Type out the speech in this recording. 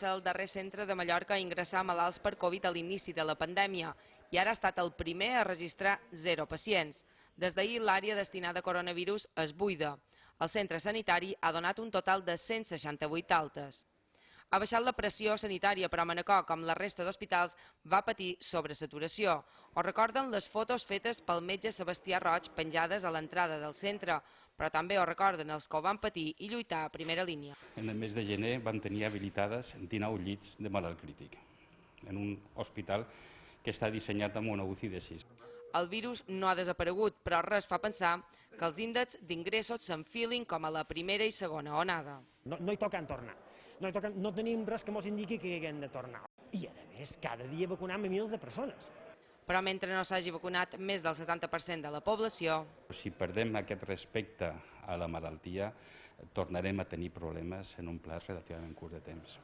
ser el darrer centre de Mallorca a ingressar malalts per Covid a l'inici de la pandèmia i ara ha estat el primer a registrar 0 pacients. Des d'ahir l'àrea destinada a coronavirus es buida. El centre sanitari ha donat un total de 168 altes. Ha baixat la pressió sanitària, però Manacor, com la resta d'hospitals, va patir sobresaturació. Ho recorden les fotos fetes pel metge Sebastià Roig penjades a l'entrada del centre, però també ho recorden els que ho van patir i lluitar a primera línia. En el mes de gener van tenir habilitades 19 llits de malalt crític, en un hospital que està dissenyat amb una UCI de 6. El virus no ha desaparegut, però res fa pensar que els índexs d'ingressos s'enfilin com a la primera i segona onada. No hi toquen tornar. No tenim res que ens indiqui que haguem de tornar. I, a més, cada dia vacunem a milers de persones. Però mentre no s'hagi vacunat més del 70% de la població... Si perdem aquest respecte a la malaltia, tornarem a tenir problemes en un plaç relativament curt de temps.